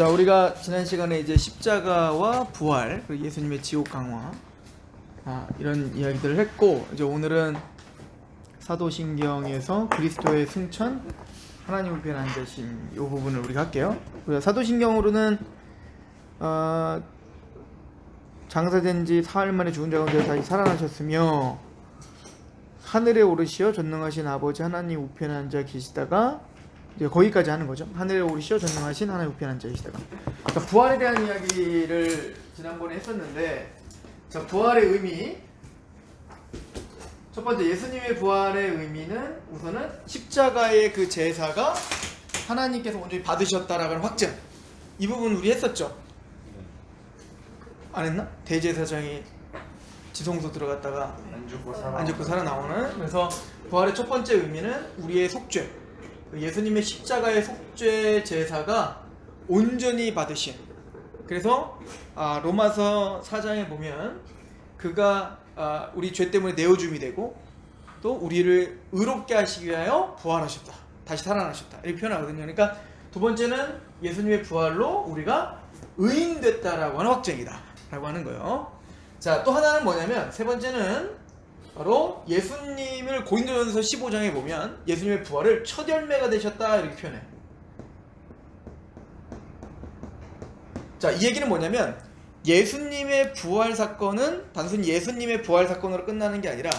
자, 우리가 지난 시간에 이제 십자가와 부활, 그리고 예수님의 지옥 강화, 이런 이야기들을 했고, 이제 오늘은 사도신경에서 그리스도의 승천, 하나님 우편 앉으심 이 부분을 우리가 할게요. 우리가 사도신경으로는 장사된 지 사흘 만에 죽은 자 가운데 다시 살아나셨으며 하늘에 오르시어 전능하신 아버지 하나님 우편에 앉아 계시다가 이제 거기까지 하는 거죠. 하늘에 오르시어 전능하신 하나님 우편에 앉아 계시다가, 그러니까 부활에 대한 이야기를 지난번에 했었는데, 자, 부활의 의미, 첫 번째 예수님의 부활의 의미는 우선은 십자가의 그 제사가 하나님께서 온전히 받으셨다라는 확증, 이 부분 우리 했었죠. 안 했나? 대제사장이 지성소 들어갔다가 안 죽고 살아나오는. 그래서 부활의 첫 번째 의미는 우리의 속죄, 예수님의 십자가의 속죄 제사가 온전히 받으신. 그래서 로마서 4장에 보면 그가 우리 죄 때문에 내어줌이 되고 또 우리를 의롭게 하시기 위하여 부활하셨다, 다시 살아나셨다, 이렇게 표현하거든요. 그러니까 두 번째는 예수님의 부활로 우리가 의인됐다라고 하는 확증이다 라고 하는 거예요. 자, 또 하나는 뭐냐면, 세 번째는 바로 예수님을 고린도전서 15장에 보면 예수님의 부활을 첫 열매가 되셨다 이렇게 표현해요. 자, 이 얘기는 뭐냐면, 예수님의 부활 사건은 단순히 예수님의 부활 사건으로 끝나는 게 아니라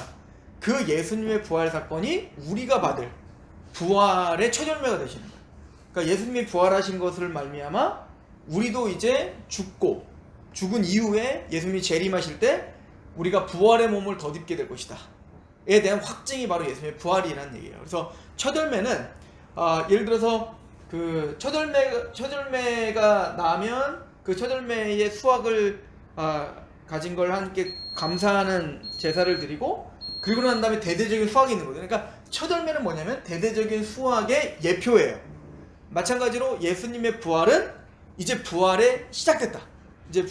그 예수님의 부활 사건이 우리가 받을 부활의 첫 열매가 되시는 거예요. 그러니까 예수님이 부활하신 것을 말미암아 우리도 이제 죽은 이후에 예수님이 재림하실 때 우리가 부활의 몸을 덧입게 될 것이다 에 대한 확증이 바로 예수님의 부활이라는 얘기예요. 그래서 첫 열매는 예를 들어서 그 첫 열매가 나면 그 첫 열매의 수확을 가진 걸 함께 감사하는 제사를 드리고, 그리고 난 다음에 대대적인 수확이 있는 거죠. 그러니까 첫 열매는 뭐냐면 대대적인 수확의 예표예요. 마찬가지로 예수님의 부활은 이제 부활에 시작됐다, 이제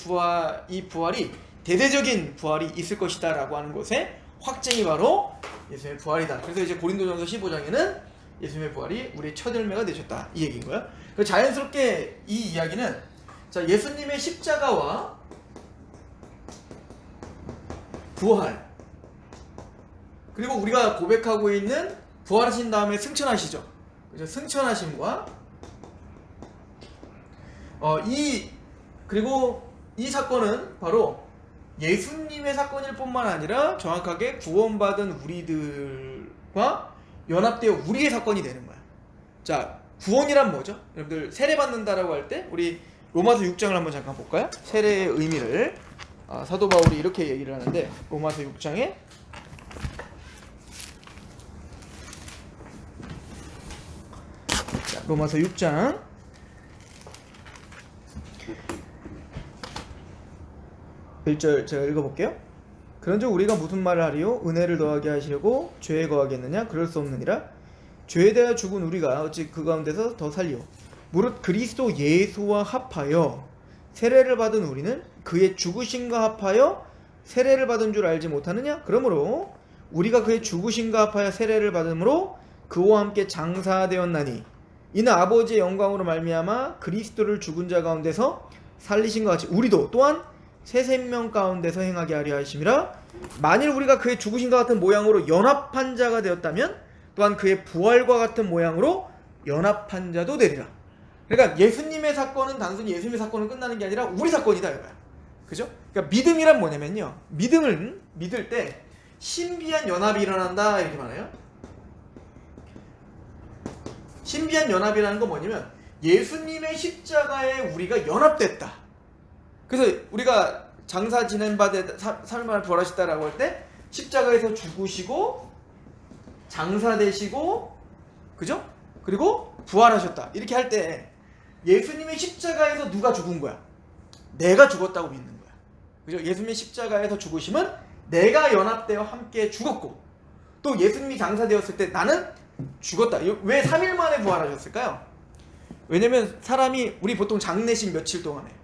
이 부활이 대대적인 부활이 있을 것이다 라고 하는 것의 확증이 바로 예수님의 부활이다. 그래서 이제 고린도전서 15장에는 예수님의 부활이 우리의 첫 열매가 되셨다, 이 얘기인 거예요. 그래서 자연스럽게 이 이야기는, 자, 예수님의 십자가와 부활, 그리고 우리가 고백하고 있는 부활하신 다음에 승천하시죠. 그래서 승천하심과 그리고 이 사건은 바로 예수님의 사건일 뿐만 아니라 정확하게 구원받은 우리들과 연합되어 우리의 사건이 되는 거야. 자, 구원이란 뭐죠? 여러분들 세례받는다라고 할 때 우리 로마서 6장을 한번 잠깐 볼까요? 세례의 의미를 사도 바울이 이렇게 얘기를 하는데, 로마서 6장에 로마서 6장 1절 제가 읽어볼게요. 그런즉 우리가 무슨 말을 하리요? 은혜를 더하게 하시려고 죄에 거하겠느냐? 그럴 수 없느니라. 죄에 대하여 죽은 우리가 어찌 그 가운데서 더 살리요? 무릇 그리스도 예수와 합하여 세례를 받은 우리는 그의 죽으심과 합하여 세례를 받은 줄 알지 못하느냐? 그러므로 우리가 그의 죽으심과 합하여 세례를 받음으로 그와 함께 장사되었나니 이는 아버지의 영광으로 말미암아 그리스도를 죽은 자 가운데서 살리신 것 같이 우리도 또한 새 생명 가운데서 행하게 하려 하심이라. 만일 우리가 그의 죽으심과 같은 모양으로 연합한 자가 되었다면 또한 그의 부활과 같은 모양으로 연합한 자도 되리라. 그러니까 예수님의 사건은 단순히 예수님의 사건은 끝나는 게 아니라 우리 사건이다 이거야. 그죠? 그러니까 믿음이란 뭐냐면요, 믿음을 믿을 때 신비한 연합이 일어난다 이렇게 말해요. 신비한 연합이라는 건 뭐냐면 예수님의 십자가에 우리가 연합됐다. 그래서 우리가 장사 지낸 바되 사흘만에 부활하셨다라고 할 때 십자가에서 죽으시고 장사되시고, 그죠? 그리고 부활하셨다 이렇게 할 때 예수님의 십자가에서 누가 죽은 거야? 내가 죽었다고 믿는 거야. 그죠? 예수님의 십자가에서 죽으심은 내가 연합되어 함께 죽었고, 또 예수님이 장사되었을 때 나는 죽었다. 왜 3일 만에 부활하셨을까요? 왜냐면 사람이, 우리 보통 장례식 며칠 동안 해요?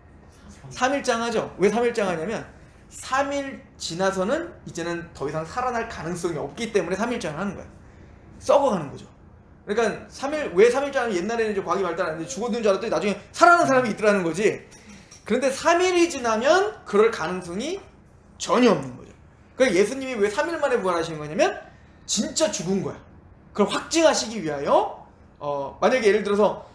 3일장 하죠. 왜 3일장 하냐면 3일 지나서는 이제는 더 이상 살아날 가능성이 없기 때문에 3일장을 하는 거야. 썩어가는 거죠. 그러니까 왜 3일째 하면 옛날에는 이제 과학이 발달하는데 죽었는 줄 알았더니 나중에 살아나는 사람이 있더라는 거지. 그런데 3일이 지나면 그럴 가능성이 전혀 없는 거죠. 그러니까 예수님이 왜 3일 만에 부활하시는 거냐면 진짜 죽은 거야. 그걸 확증하시기 위하여 만약에 예를 들어서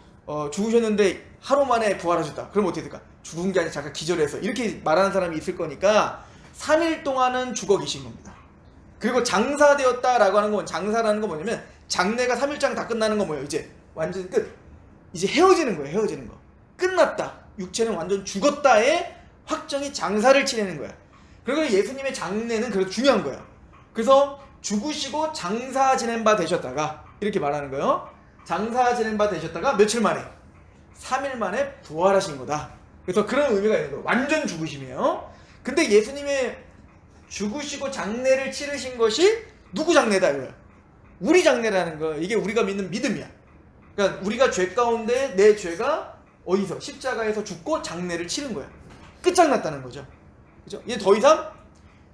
죽으셨는데 하루 만에 부활하셨다. 그럼 어떻게 될까? 죽은 게 아니라 잠깐 기절해서 이렇게 말하는 사람이 있을 거니까 3일 동안은 죽어 계신 겁니다. 그리고 장사되었다라고 하는 건 장사라는 건 뭐냐면 장례가 3일장 다 끝나는 거 뭐예요? 이제 완전 끝. 이제 헤어지는 거예요. 헤어지는 거. 끝났다. 육체는 완전 죽었다의 확정이 장사를 치르는 거야. 그리고 예수님의 장례는 그래도 중요한 거예요. 그래서 죽으시고 장사 지낸 바 되셨다가 이렇게 말하는 거예요. 장사 지낸 바 되셨다가 며칠 만에 3일 만에 부활하신 거다. 그래서 그런 의미가 있는 거예요. 완전 죽으심이에요. 근데 예수님의 죽으시고 장례를 치르신 것이 누구 장례다 이거예요. 우리 장례라는 거. 이게 우리가 믿는 믿음이야. 그러니까 우리가 죄 가운데 내 죄가 어디서 십자가에서 죽고 장례를 치른 거야. 끝장났다는 거죠. 그죠? 이제 더 이상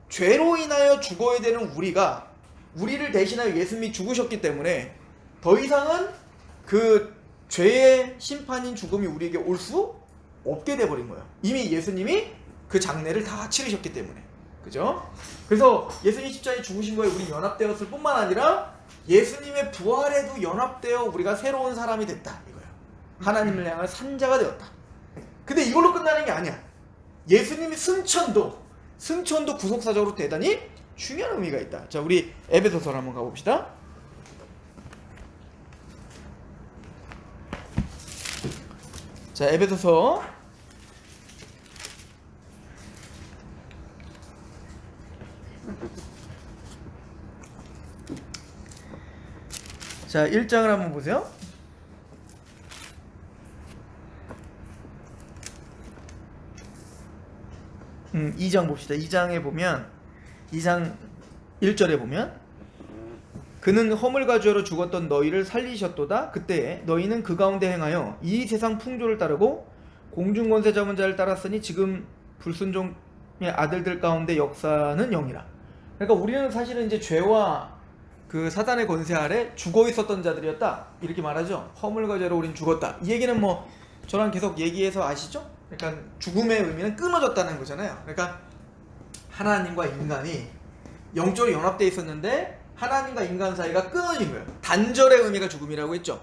죄로 인하여 죽어야 되는 우리를 대신하여 예수님이 죽으셨기 때문에 더 이상은 그 죄의 심판인 죽음이 우리에게 올 수 없게 돼버린 거예요. 이미 예수님이 그 장례를 다 치르셨기 때문에. 그죠? 그래서 예수님 십자가에 죽으신 거에 우리 연합되었을 뿐만 아니라 예수님의 부활에도 연합되어 우리가 새로운 사람이 됐다 이거예요. 하나님을 향한 산자가 되었다. 근데 이걸로 끝나는 게 아니야. 예수님의 승천도 구속사적으로 대단히 중요한 의미가 있다. 자, 우리 에베소서로 한번 가봅시다. 자, 에베소서 자, 1장을 한번 보세요. 음, 2장 봅시다. 2장에 보면 2장 1절에 보면 그는 허물과 죄로 죽었던 너희를 살리셨도다. 그때에 너희는 그 가운데 행하여 이 세상 풍조를 따르고 공중권세 잡은 자를 따랐으니 지금 불순종의 아들들 가운데 역사는 영이라. 그러니까 우리는 사실은 이제 죄와 그 사단의 권세 아래 죽어 있었던 자들이었다 이렇게 말하죠. 허물과 죄로 우린 죽었다. 이 얘기는 뭐 저랑 계속 얘기해서 아시죠? 그러니까 죽음의 의미는 끊어졌다는 거잖아요. 그러니까 하나님과 인간이 영적으로 연합되어 있었는데 하나님과 인간 사이가 끊어진 거예요. 단절의 의미가 죽음이라고 했죠.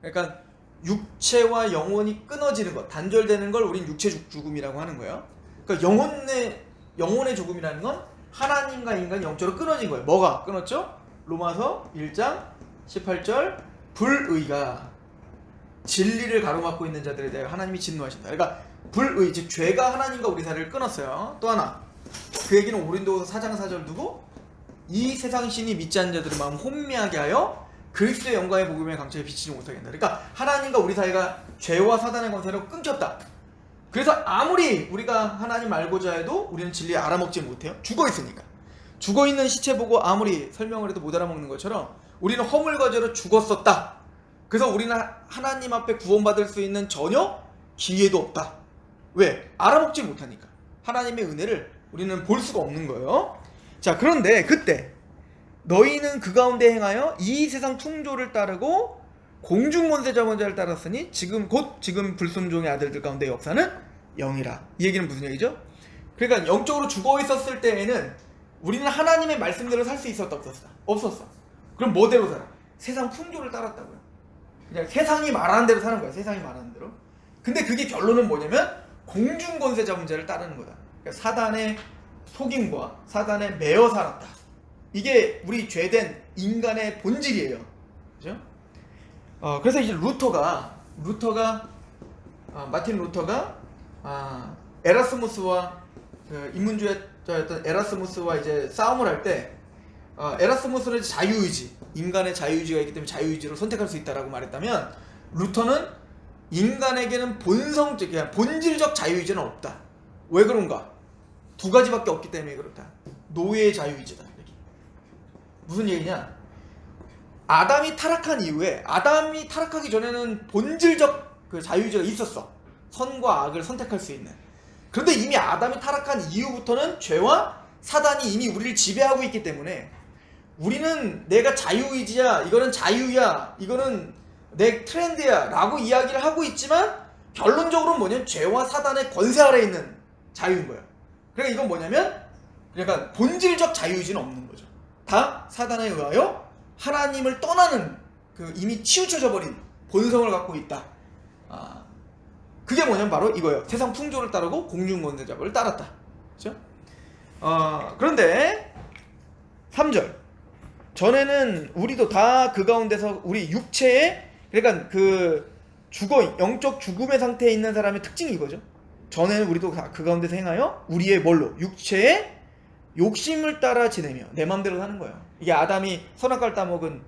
그러니까 육체와 영혼이 끊어지는 것, 단절되는 걸 우린 육체 죽음이라고 하는 거예요. 그러니까 영혼의 죽음이라는 건 하나님과 인간이 영적으로 끊어진 거예요. 뭐가 끊었죠? 로마서 1장 18절 불의가 진리를 가로막고 있는 자들에 대해 하나님이 진노하신다. 그러니까 불의, 즉 죄가 하나님과 우리 사이를 끊었어요. 또 하나, 그 얘기는 고린도후서 4장 4절 두고 이 세상 신이 믿지 않는 자들의 마음 혼미하게 하여 그리스도의 영광의 복음의 강철에 비치지 못하게 한다. 그러니까 하나님과 우리 사이가 죄와 사단의 권세로 끊겼다. 그래서 아무리 우리가 하나님 알고자 해도 우리는 진리를 알아먹지 못해요. 죽어 있으니까. 죽어 있는 시체 보고 아무리 설명을 해도 못 알아먹는 것처럼 우리는 허물과 죄로 죽었었다. 그래서 우리는 하나님 앞에 구원받을 수 있는 전혀 기회도 없다. 왜? 알아먹지 못하니까. 하나님의 은혜를 우리는 볼 수가 없는 거예요. 자, 그런데 그때 너희는 그 가운데 행하여 이 세상 풍조를 따르고 공중권세 잡은 자를 따랐으니 지금 불순종의 아들들 가운데 역사는 영이라. 이 얘기는 무슨 얘기죠? 그러니까 영적으로 죽어 있었을 때에는 우리는 하나님의 말씀대로 살 수 있었다 없었어. 그럼 뭐대로 살아? 세상 풍조를 따랐다고요. 그냥 세상이 말하는 대로 사는 거야. 세상이 말하는 대로. 근데 그게 결론은 뭐냐면 공중권세 잡은 자를 따르는 거다. 그러니까 사단의 속임과 사단에 매여 살았다. 이게 우리 죄된 인간의 본질이에요. 그죠? 그래서 이제 마틴 루터가 에라스무스와 그 인문주의자였던 에라스무스와 이제 싸움을 할 때 에라스무스는 자유의지, 인간의 자유의지가 있기 때문에 자유의지로 선택할 수 있다라고 말했다면 루터는 인간에게는 본질적 자유의지는 없다. 왜 그런가? 두 가지밖에 없기 때문에 그렇다. 노예의 자유의지다. 무슨 얘기냐? 아담이 타락한 이후에, 아담이 타락하기 전에는 본질적 그 자유의지가 있었어. 선과 악을 선택할 수 있는. 그런데 이미 아담이 타락한 이후부터는 죄와 사단이 이미 우리를 지배하고 있기 때문에 우리는 내가 자유의지야, 이거는 자유야, 이거는 내 트렌드야 라고 이야기를 하고 있지만 결론적으로는 뭐냐면 죄와 사단의 권세 아래에 있는 자유인 거야. 그러니까 이건 뭐냐면 그러니까 본질적 자유의지는 없는 거죠. 다 사단에 의하여 하나님을 떠나는 그 이미 치우쳐져 버린 본성을 갖고 있다. 그게 뭐냐면 바로 이거예요. 세상 풍조를 따르고 공중권세자를 따랐다. 그렇죠? 그런데 3절 전에는 우리도 다 그 가운데서 우리 육체에 그러니까 그 영적 죽음의 상태에 있는 사람의 특징이 이거죠. 전에는 우리도 다 그 가운데서 행하여 우리의 뭘로 육체의 욕심을 따라 지내며 내 맘대로 사는 거예요. 이게 아담이 선악과를 따먹은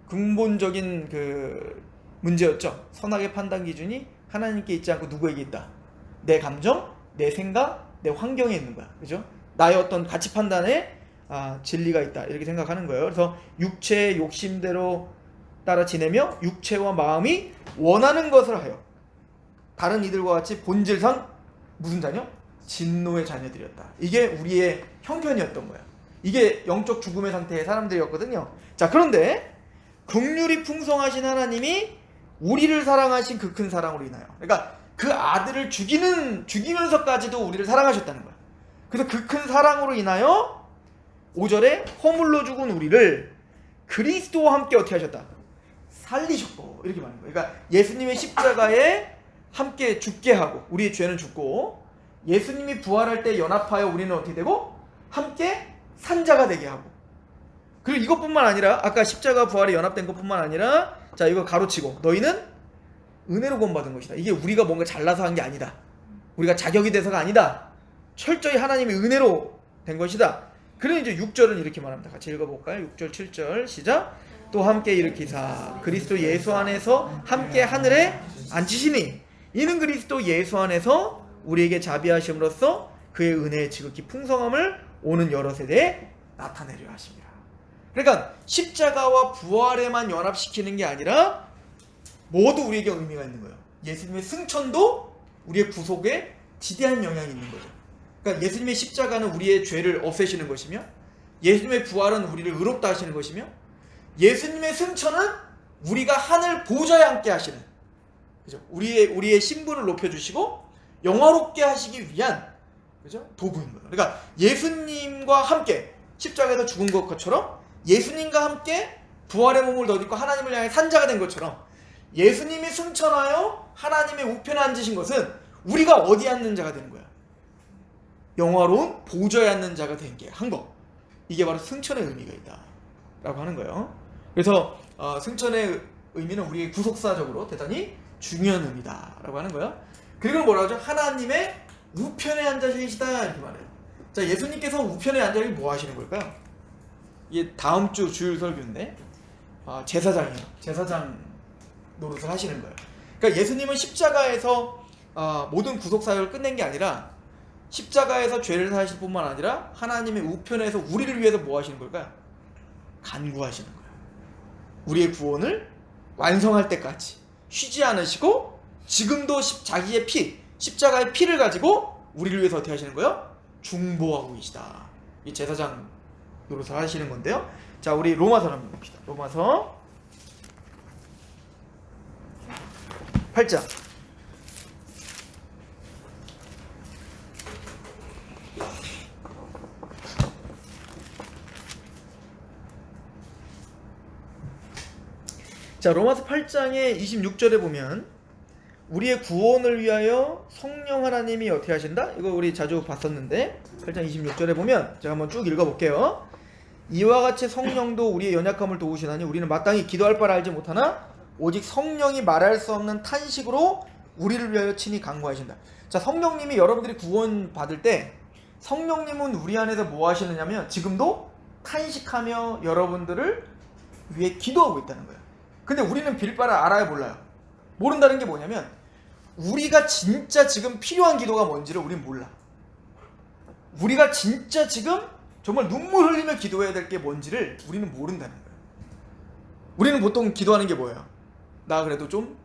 근본적인 그 문제였죠. 선악의 판단 기준이 하나님께 있지 않고 누구에게 있다? 내 감정, 내 생각, 내 환경에 있는 거야. 그죠? 나의 어떤 가치 판단에 진리가 있다. 이렇게 생각하는 거예요. 그래서 육체의 욕심대로 따라 지내며 육체와 마음이 원하는 것을 하여 다른 이들과 같이 본질상 무슨 자녀? 진노의 자녀들이었다. 이게 우리의 형편이었던 거야. 이게 영적 죽음의 상태의 사람들이었거든요. 자, 그런데 긍휼이 풍성하신 하나님이 우리를 사랑하신 그 큰 사랑으로 인하여, 그러니까 그 아들을 죽이면서까지도 우리를 사랑하셨다는 거야. 그래서 그 큰 사랑으로 인하여 5절에 허물로 죽은 우리를 그리스도와 함께 어떻게 하셨다? 살리셨고, 이렇게 말하는 거예요. 그러니까 예수님의 십자가에 함께 죽게 하고, 우리의 죄는 죽고, 예수님이 부활할 때 연합하여 우리는 어떻게 되고? 함께 산자가 되게 하고. 그리고 이것뿐만 아니라 아까 십자가 부활에 연합된 것뿐만 아니라 자, 이거 가로치고 너희는 은혜로 구원받은 것이다. 이게 우리가 뭔가 잘나서 한 게 아니다. 우리가 자격이 돼서가 아니다. 철저히 하나님의 은혜로 된 것이다. 그러니 이제 6절은 이렇게 말합니다. 같이 읽어볼까요? 6절 7절 시작. 또 함께 일으키사 그리스도 예수 안에서 함께 하늘에 앉히시니 이는 그리스도 예수 안에서 우리에게 자비하심으로써 그의 은혜의 지극히 풍성함을 오는 여러 세대에 나타내려 하십니다. 그러니까 십자가와 부활에만 연합시키는 게 아니라 모두 우리에게 의미가 있는 거예요. 예수님의 승천도 우리의 구속에 지대한 영향이 있는 거죠. 그러니까 예수님의 십자가는 우리의 죄를 없애시는 것이며 예수님의 부활은 우리를 의롭다 하시는 것이며 예수님의 승천은 우리가 하늘 보좌에 함께 하시는, 그죠? 우리의 신분을 높여주시고 영화롭게 하시기 위한, 그죠? 도구인 거예요. 그러니까 예수님과 함께 십자가에서 죽은 것처럼 예수님과 함께 부활의 몸을 덧입고 하나님을 향해 산자가 된 것처럼 예수님이 승천하여 하나님의 우편에 앉으신 것은 우리가 어디에 앉는 자가 되는 거야? 영화로운 보좌에 앉는 자가 된 게 한 거. 이게 바로 승천의 의미가 있다 라고 하는 거예요. 그래서 승천의 의미는 우리의 구속사적으로 대단히 중요한 의미다 라고 하는 거예요. 그리고 뭐라고 하죠? 하나님의 우편에 앉아 계시다 이렇게 말해요. 자, 예수님께서 우편에 앉아 계시면 뭐 하시는 걸까요? 이게 다음 주 주일 설교인데 제사장이에요. 제사장 노릇을 하시는 거예요. 그러니까 예수님은 십자가에서 모든 구속사역을 끝낸 게 아니라 십자가에서 죄를 사하실 뿐만 아니라 하나님의 우편에서 우리를 위해서 뭐 하시는 걸까요? 간구하시는 거예요. 우리의 구원을 완성할 때까지 쉬지 않으시고 지금도 자기의 피, 십자가의 피를 가지고 우리를 위해서 어떻게 하시는 거예요? 중보하고 계시다. 이 제사장 노릇을 하시는 건데요. 자, 우리 로마서를 한번 봅시다. 로마서 8장. 자, 로마서 8장의 26절에 보면 우리의 구원을 위하여 성령 하나님이 어떻게 하신다? 이거 우리 자주 봤었는데 8장 26절에 보면 제가 한번 쭉 읽어볼게요. 이와 같이 성령도 우리의 연약함을 도우시나니 우리는 마땅히 기도할 바를 알지 못하나 오직 성령이 말할 수 없는 탄식으로 우리를 위하여 친히 간구하신다. 자, 성령님이 여러분들이 구원 받을 때 성령님은 우리 안에서 뭐 하시느냐면 지금도 탄식하며 여러분들을 위해 기도하고 있다는 거예요. 근데 우리는 빌 바를 알아요, 몰라요? 모른다는 게 뭐냐면 우리가 진짜 지금 필요한 기도가 뭔지를 우리는 몰라. 우리가 진짜 지금 정말 눈물 흘리며 기도해야 될 게 뭔지를 우리는 모른다는 거예요. 우리는 보통 기도하는 게 뭐예요? 나 그래도 좀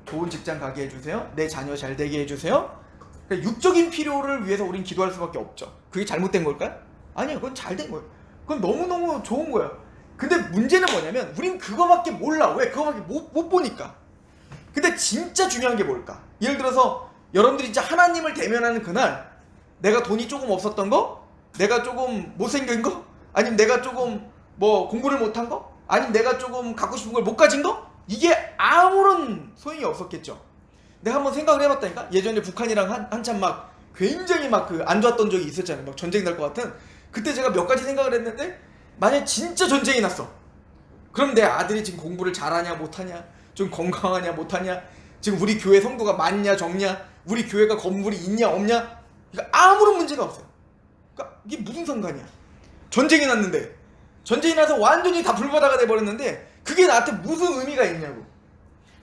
좋은 직장 가게 해주세요. 내 자녀 잘 되게 해주세요. 그러니까 육적인 필요를 위해서 우리는 기도할 수밖에 없죠. 그게 잘못된 걸까요? 아니요, 그건 잘 된 거예요. 그건 너무너무 좋은 거야. 근데 문제는 뭐냐면 우린 그거밖에 몰라. 왜? 그거밖에 못 보니까. 근데 진짜 중요한 게 뭘까? 예를 들어서 여러분들이 진짜 하나님을 대면하는 그날 내가 돈이 조금 없었던 거? 내가 조금 못생긴 거? 아니면 내가 조금 뭐 공부를 못한 거? 아니면 내가 조금 갖고 싶은 걸 못 가진 거? 이게 아무런 소용이 없었겠죠. 내가 한번 생각을 해봤다니까? 예전에 북한이랑 한참 막 굉장히 막 그 안 좋았던 적이 있었잖아요. 막 전쟁 날 것 같은. 그때 제가 몇 가지 생각을 했는데 만약에 진짜 전쟁이 났어. 그럼 내 아들이 지금 공부를 잘하냐 못하냐, 좀 건강하냐 못하냐, 지금 우리 교회 성도가 많냐 적냐, 우리 교회가 건물이 있냐 없냐, 그러니까 아무런 문제가 없어요. 그러니까 이게 무슨 상관이야. 전쟁이 났는데, 전쟁이 나서 완전히 다 불바다가 돼버렸는데 그게 나한테 무슨 의미가 있냐고.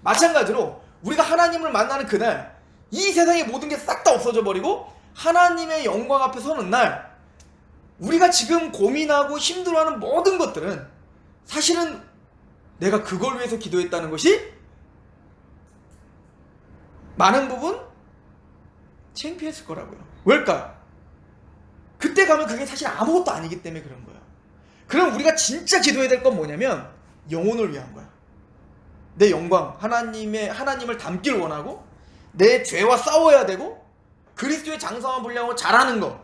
마찬가지로 우리가 하나님을 만나는 그날 이 세상의 모든 게 싹 다 없어져 버리고 하나님의 영광 앞에 서는 날, 우리가 지금 고민하고 힘들어하는 모든 것들은 사실은 내가 그걸 위해서 기도했다는 것이 많은 부분 창피했을 거라고요. 왜일까요? 그때 가면 그게 사실 아무것도 아니기 때문에 그런 거야. 그럼 우리가 진짜 기도해야 될 건 뭐냐면 영혼을 위한 거야. 내 영광, 하나님을 닮길 원하고, 내 죄와 싸워야 되고, 그리스도의 장성한 분량으로 잘하는 거,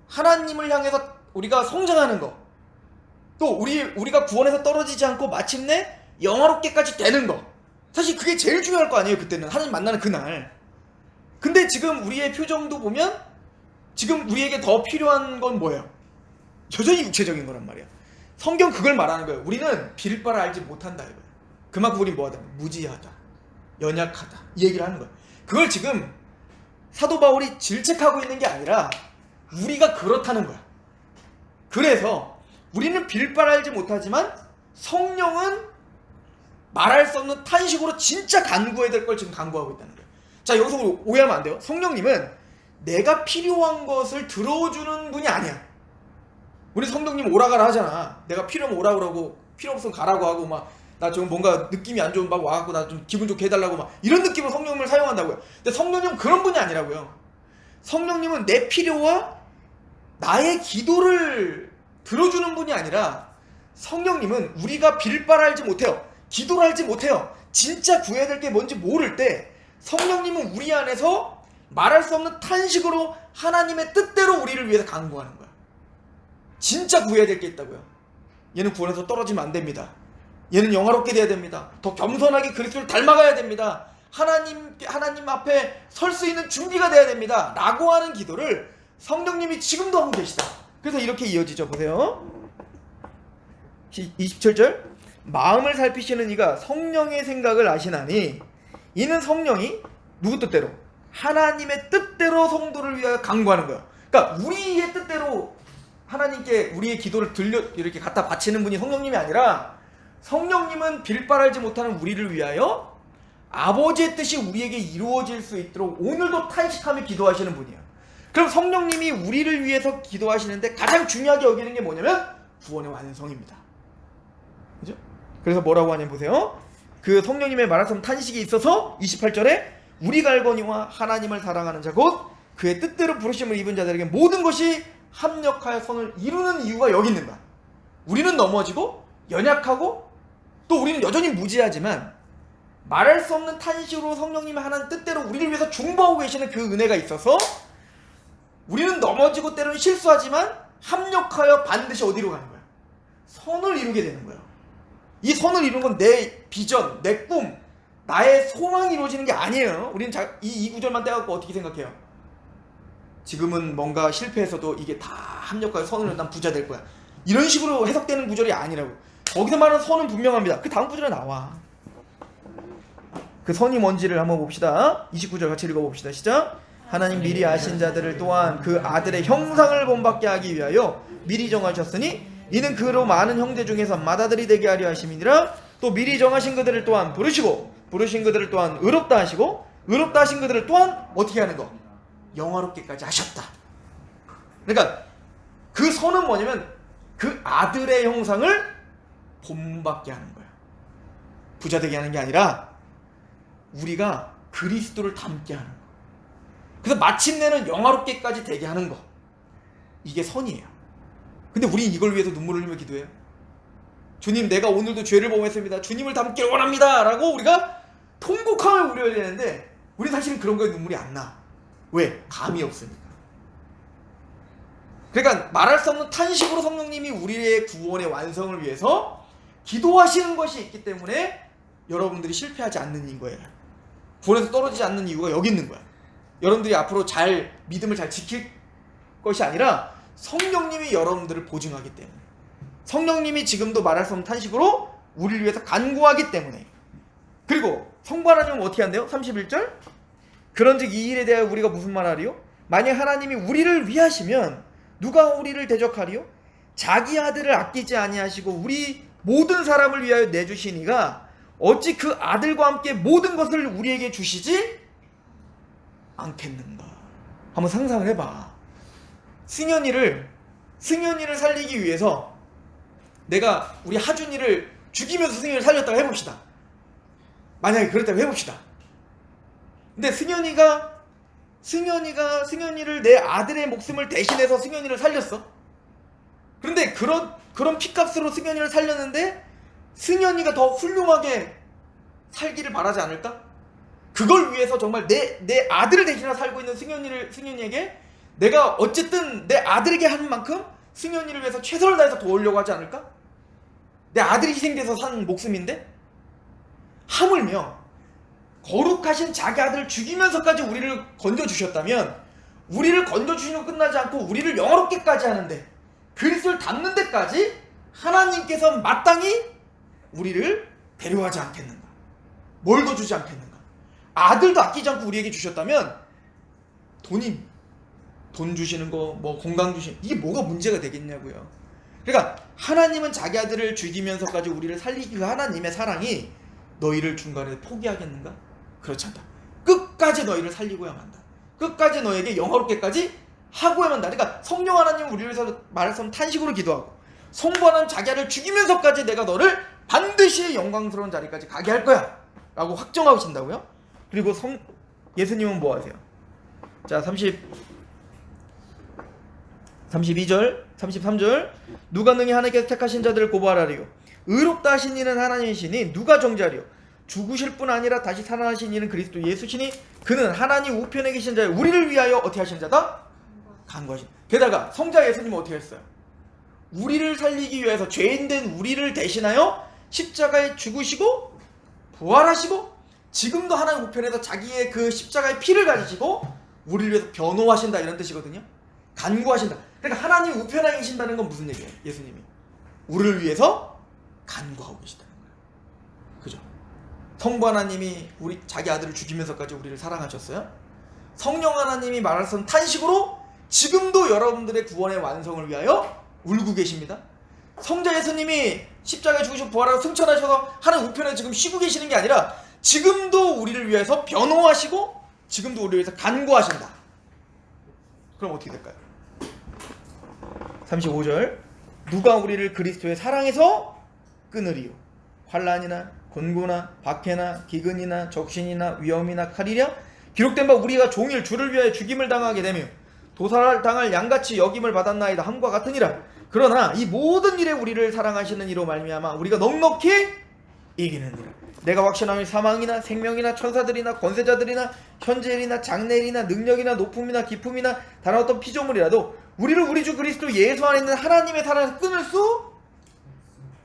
하나님을 향해서 우리가 성장하는 거, 또 우리가 구원에서 떨어지지 않고 마침내 영화롭게까지 되는 거. 사실 그게 제일 중요할 거 아니에요. 그때는 하나님 만나는 그날. 근데 지금 우리의 표정도 보면 지금 우리에게 더 필요한 건 뭐예요? 여전히 육체적인 거란 말이야. 성경 그걸 말하는 거예요. 우리는 빌 바를 알지 못한다 이거예요. 그만큼 우리 뭐하다? 무지하다, 연약하다, 이 얘기를 하는 거예요. 그걸 지금 사도 바울이 질책하고 있는 게 아니라 우리가 그렇다는 거야. 그래서 우리는 빌 바를 알지 못하지만 성령은 말할 수 없는 탄식으로 진짜 간구해야 될 걸 지금 간구하고 있다는 거예요. 자, 여기서 오해하면 안 돼요. 성령님은 내가 필요한 것을 들어주는 분이 아니야. 우리 성령님 오라 가라 하잖아. 내가 필요하면 오라 그러고 필요 없으면 가라고 하고, 막 나 좀 뭔가 느낌이 안 좋은 막 와갖고 나 좀 기분 좋게 해달라고 막 이런 느낌으로 성령님을 사용한다고요. 근데 성령님은 그런 분이 아니라고요. 성령님은 내 필요와 나의 기도를 들어주는 분이 아니라, 성령님은 우리가 빌 바를 알지 못해요. 기도를 알지 못해요. 진짜 구해야 될 게 뭔지 모를 때 성령님은 우리 안에서 말할 수 없는 탄식으로 하나님의 뜻대로 우리를 위해서 간구하는 거야. 진짜 구해야 될 게 있다고요. 얘는 구원에서 떨어지면 안 됩니다. 얘는 영화롭게 돼야 됩니다. 더 겸손하게 그리스도를 닮아가야 됩니다. 하나님 앞에 설 수 있는 준비가 돼야 됩니다. 라고 하는 기도를 성령님이 지금도 하고 계시다. 그래서 이렇게 이어지죠. 보세요. 27절. 마음을 살피시는 이가 성령의 생각을 아시나니 이는 성령이 누구 뜻대로? 하나님의 뜻대로 성도를 위하여 간구하는 거예요. 그러니까 우리의 뜻대로 하나님께 우리의 기도를 이렇게 갖다 바치는 분이 성령님이 아니라, 성령님은 빌 바를 알지 못하는 우리를 위하여 아버지의 뜻이 우리에게 이루어질 수 있도록 오늘도 탄식하며 기도하시는 분이에요. 그럼 성령님이 우리를 위해서 기도하시는데 가장 중요하게 여기는 게 뭐냐면 구원의 완성입니다. 그죠? 그래서 뭐라고 하냐면 보세요. 그 성령님의 말할 수 없는 탄식이 있어서 28절에 우리가 알거니와 하나님을 사랑하는 자 곧 그의 뜻대로 부르심을 입은 자들에게 모든 것이 합력하여 선을 이루는 이유가 여기 있는 거야. 우리는 넘어지고 연약하고 또 우리는 여전히 무지하지만 말할 수 없는 탄식으로 성령님이 하나님 뜻대로 우리를 위해서 중보하고 계시는 그 은혜가 있어서 우리는 넘어지고 때로는 실수하지만 합력하여 반드시 어디로 가는 거야? 선을 이루게 되는 거예요. 이 선을 이루는 건 내 비전, 내 꿈, 나의 소망이 이루어지는 게 아니에요. 우리는 이 구절만 떼갖고 어떻게 생각해요? 지금은 뭔가 실패해서도 이게 다 합력하여 선을 이루면 난 부자 될 거야. 이런 식으로 해석되는 구절이 아니라고. 거기서 말하는 선은 분명합니다. 그 다음 구절에 나와. 그 선이 뭔지를 한번 봅시다. 29절 같이 읽어봅시다. 시작. 하나님 미리 아신 자들을 또한 그 아들의 형상을 본받게 하기 위하여 미리 정하셨으니 이는 그로 많은 형제 중에서 맏아들이 되게 하려 하심이니라. 또 미리 정하신 그들을 또한 부르시고 부르신 그들을 또한 의롭다 하시고 의롭다 하신 그들을 또한 어떻게 하는 거? 영화롭게까지 하셨다. 그러니까 그 선은 뭐냐면 그 아들의 형상을 본받게 하는 거야. 부자 되게 하는 게 아니라 우리가 그리스도를 닮게 하는 거. 그래서 마침내는 영화롭게까지 되게 하는 거. 이게 선이에요. 근데 우린 이걸 위해서 눈물을 흘리며 기도해요. 주님, 내가 오늘도 죄를 범했습니다. 주님을 닮기를 원합니다. 라고 우리가 통곡하며 우려야 되는데 우리 사실은 그런 거에 눈물이 안 나. 왜? 감이 없으니까. 그러니까 말할 수 없는 탄식으로 성령님이 우리의 구원의 완성을 위해서 기도하시는 것이 있기 때문에 여러분들이 실패하지 않는 이유인 거예요. 구원에서 떨어지지 않는 이유가 여기 있는 거야. 여러분들이 앞으로 잘 믿음을 잘 지킬 것이 아니라 성령님이 여러분들을 보증하기 때문에, 성령님이 지금도 말할 수 없는 탄식으로 우리를 위해서 간구하기 때문에. 그리고 성부 하나님은 어떻게 한대요? 31절 그런즉 이 일에 대하여 우리가 무슨 말하리요? 만약 하나님이 우리를 위하시면 누가 우리를 대적하리요? 자기 아들을 아끼지 아니하시고 우리 모든 사람을 위하여 내주시니가 어찌 그 아들과 함께 모든 것을 우리에게 주시지 않겠는가? 한번 상상을 해봐. 승현이를 살리기 위해서 내가 우리 하준이를 죽이면서 승현이를 살렸다고 해봅시다. 만약에 그랬다고 해봅시다. 근데 승현이를 내 아들의 목숨을 대신해서 승현이를 살렸어. 그런데 그런 피값으로 승현이를 살렸는데 승현이가 더 훌륭하게 살기를 바라지 않을까? 그걸 위해서 정말 내 아들을 대신해서 살고 있는 승현이에게 내가 어쨌든 내 아들에게 하는 만큼 승현이를 위해서 최선을 다해서 도우려고 하지 않을까? 내 아들이 희생돼서 산 목숨인데? 하물며 거룩하신 자기 아들을 죽이면서까지 우리를 건져주셨다면 우리를 건져주시는 거 끝나지 않고 우리를 영화롭게까지 하는데 그리스도를 닮는 데까지 하나님께서 마땅히 우리를 배려하지 않겠는가? 뭘 더 주지 않겠는가? 아들도 아끼지 않고 우리에게 주셨다면 돈 주시는 거, 뭐 건강 주시는 이게 뭐가 문제가 되겠냐고요. 그러니까 하나님은 자기 아들을 죽이면서까지 우리를 살리기 위해 하나님의 사랑이 너희를 중간에 포기하겠는가? 그렇지 않다. 끝까지 너희를 살리고야만 한다. 끝까지 너에게 영화롭게까지 하고야만 한다. 그러니까 성령 하나님은 우리를 위해서 말할 수 없는 탄식으로 기도하고 성부 하나님 자기 아들을 죽이면서까지 내가 너를 반드시 영광스러운 자리까지 가게 할 거야 라고 확정하신다고요. 그리고 예수님은 뭐 하세요? 자 32절 33절 누가 능히 하나님께서 택하신 자들을 고발하리요? 의롭다 하신 이는 하나님이시니 누가 정죄하리요? 죽으실 뿐 아니라 다시 살아나신 이는 그리스도 예수시니 그는 하나님 우편에 계신 자여 우리를 위하여 어떻게 하신 자다? 간구하신. 게다가 성자 예수님은 어떻게 했어요? 우리를 살리기 위해서 죄인된 우리를 대신하여 십자가에 죽으시고 부활하시고 지금도 하나님 우편에서 자기의 그 십자가의 피를 가지시고 우리를 위해서 변호하신다 이런 뜻이거든요. 간구하신다. 그러니까 하나님 우편에 계신다는 건 무슨 얘기예요? 예수님이 우리를 위해서 간구하고 계시다는 거예요. 그죠? 성부 하나님이 자기 아들을 죽이면서까지 우리를 사랑하셨어요. 성령 하나님이 말할 수 없는 탄식으로 지금도 여러분들의 구원의 완성을 위하여 울고 계십니다. 성자 예수님이 십자가에 죽으시고 부활하고 승천하셔서 하나님 우편에 지금 쉬고 계시는 게 아니라 지금도 우리를 위해서 변호하시고 지금도 우리를 위해서 간구하신다. 그럼 어떻게 될까요? 35절 누가 우리를 그리스도의 사랑에서 끊으리요? 환난이나 곤고나 박해나 기근이나 적신이나 위험이나 칼이랴? 기록된 바 우리가 종일 주를 위하여 죽임을 당하게 되며 도살당할 양같이 여김을 받았나이다 함과 같으니라. 그러나 이 모든 일에 우리를 사랑하시는 이로 말미암아 우리가 넉넉히 이기느니라. 내가 확신하며 사망이나 생명이나 천사들이나 권세자들이나 현재일이나 장래일이나 능력이나 높음이나 기품이나 다른 어떤 피조물이라도 우리를 우리 주 그리스도 예수 안에 있는 하나님의 사랑에서 끊을 수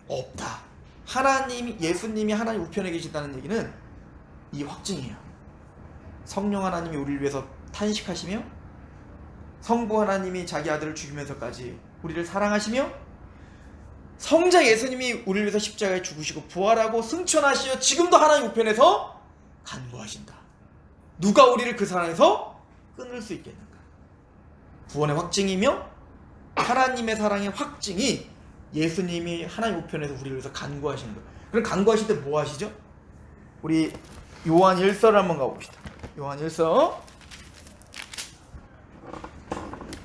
없다. 예수님이 하나님 우편에 계신다는 얘기는 이 확증이에요. 성령 하나님이 우리를 위해서 탄식하시며 성부 하나님이 자기 아들을 죽이면서까지 우리를 사랑하시며 성자 예수님이 우리를 위해서 십자가에 죽으시고 부활하고 승천하시어 지금도 하나님 우편에서 간구하신다. 누가 우리를 그 사랑에서 끊을 수 있겠는가? 구원의 확증이며 하나님의 사랑의 확증이 예수님이 하나님 우편에서 우리를 위해서 간구하시는 거예요. 그럼 간구하실 때 뭐 하시죠? 우리 요한 1서를 한번 가봅시다. 요한 1서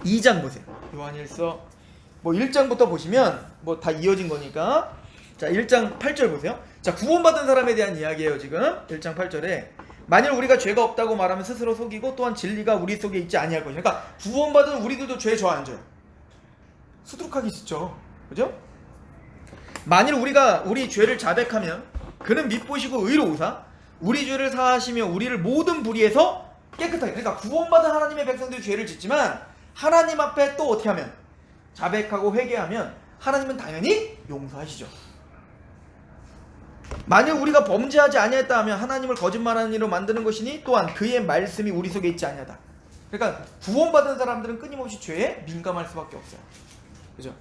2장 보세요. 요한 1서 뭐 1장부터 보시면 뭐 다 이어진 거니까 자 1장 8절 보세요. 자 구원받은 사람에 대한 이야기예요. 지금 1장 8절에 만일 우리가 죄가 없다고 말하면 스스로 속이고 또한 진리가 우리 속에 있지 아니할 것이다. 그러니까 구원받은 우리들도 죄에 저앉아요. 수두룩하기 쉽죠. 그죠? 만일 우리 죄를 자백하면 그는 밉보시고 의로우사 우리 죄를 사하시며 우리를 모든 불의에서 깨끗하게. 그러니까 구원받은 하나님의 백성들이 죄를 짓지만 하나님 앞에 또 어떻게 하면 자백하고 회개하면 하나님은 당연히 용서하시죠. 만일 우리가 범죄하지 아니했다 하면 하나님을 거짓말하는 이로 만드는 것이니 또한 그의 말씀이 우리 속에 있지 아니하다. 그러니까 구원받은 사람들은 끊임없이 죄에 민감할 수밖에 없어요. 그죠?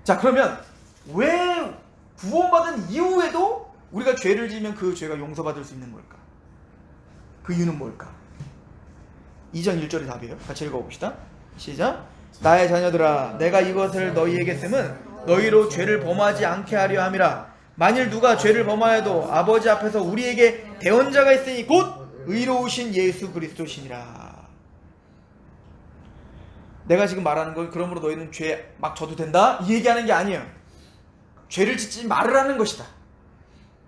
자, 그러면 왜 구원받은 이후에도 우리가 죄를 지으면 그 죄가 용서받을 수 있는 걸까? 그 이유는 뭘까? 2장 1절이 답이에요. 같이 읽어봅시다. 시작. 나의 자녀들아, 내가 이것을 너희에게 쓰면 너희로 죄를 범하지 않게 하려 함이라. 만일 누가 죄를 범하여도 아버지 앞에서 우리에게 대언자가 있으니 곧 의로우신 예수 그리스도시니라. 내가 지금 말하는 건 그러므로 너희는 죄 막 져도 된다? 이 얘기하는 게 아니에요. 죄를 짓지 말으라는 것이다.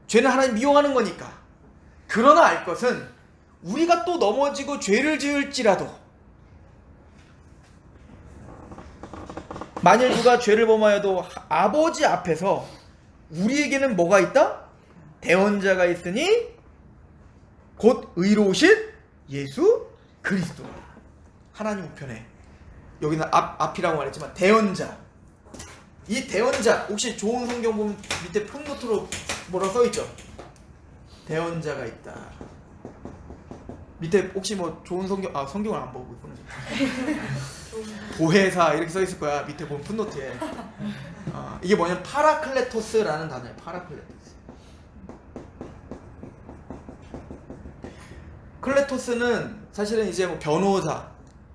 죄는 하나님 미워하는 거니까. 그러나 알 것은 우리가 또 넘어지고 죄를 지을지라도 만일 누가 죄를 범하여도 아버지 앞에서 우리에게는 뭐가 있다? 대언자가 있으니 곧 의로우신 예수 그리스도. 하나님 우편에 여기는 앞이라고 말했지만 대언자. 이 대언자 혹시 좋은 성경 보면 밑에 풋노트로 뭐라 써있죠? 대언자가 있다. 밑에 혹시 뭐 좋은 성경을 안 보고 있구나. 보혜사 이렇게 써있을 거야. 밑에 보면 풋노트에. 이게 뭐냐면 파라클레토스라는 단어예요. 파라클레토스. 클레토스는 사실은 이제 뭐 변호사,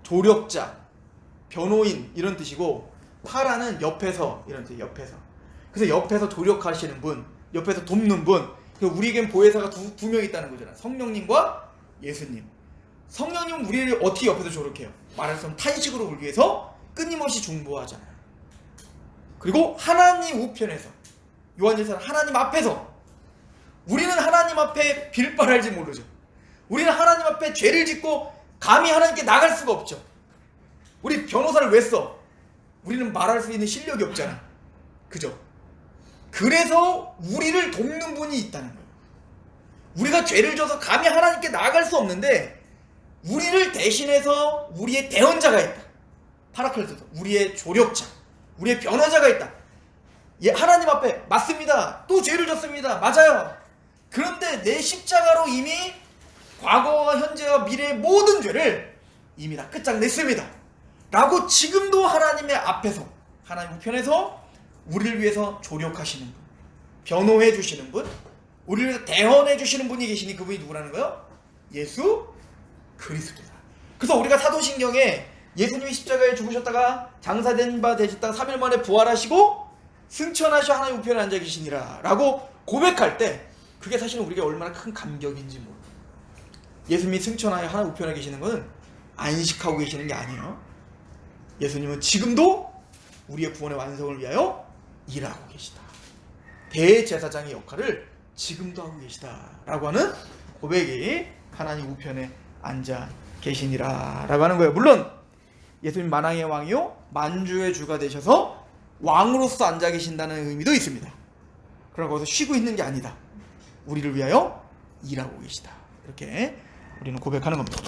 조력자, 변호인 이런 뜻이고, 파라는 옆에서 이런 뜻, 옆에서. 그래서 옆에서 조력하시는 분, 옆에서 돕는 분. 우리에겐 보혜사가 두 명 있다는 거잖아요. 성령님과 예수님. 성령님은 우리를 어떻게 옆에서 조력해요? 말해서 탄식으로 울기 위해서 끊임없이 중보하잖아요. 그리고 하나님 우편에서, 요한일서는 하나님 앞에서, 우리는 하나님 앞에 빌바랄지 모르죠. 우리는 하나님 앞에 죄를 짓고 감히 하나님께 나갈 수가 없죠. 우리 변호사를 왜 써? 우리는 말할 수 있는 실력이 없잖아. 그죠? 그래서 우리를 돕는 분이 있다는 거예요. 우리가 죄를 져서 감히 하나님께 나아갈 수 없는데 우리를 대신해서 우리의 대언자가 있다. 파라클레토스, 우리의 조력자, 우리의 변호자가 있다. 예, 하나님 앞에 맞습니다. 또 죄를 졌습니다. 맞아요. 그런데 내 십자가로 이미 과거와 현재와 미래의 모든 죄를 이미 다 끝장냈습니다. 라고 지금도 하나님의 앞에서, 하나님 우편에서 우리를 위해서 조력하시는 분, 변호해 주시는 분, 우리를 위해서 대언해 주시는 분이 계시니 그분이 누구라는 거예요? 예수 그리스도다. 그래서 우리가 사도신경에 예수님이 십자가에 죽으셨다가 장사된 바 되셨다가 3일 만에 부활하시고 승천하셔 하나님 우편에 앉아 계시니라 라고 고백할 때 그게 사실은 우리가 얼마나 큰 감격인지 모르고, 예수님이 승천하여 하나님 우편에 계시는 것은 안식하고 계시는 게 아니에요. 예수님은 지금도 우리의 구원의 완성을 위하여 일하고 계시다. 대제사장의 역할을 지금도 하고 계시다 라고 하는 고백이 하나님 우편에 앉아 계시니라 라고 하는 거예요. 물론 예수님 만왕의 왕이요 만주의 주가 되셔서 왕으로서 앉아 계신다는 의미도 있습니다. 그러나 거기서 쉬고 있는 게 아니다. 우리를 위하여 일하고 계시다. 이렇게 우리는 고백하는 겁니다.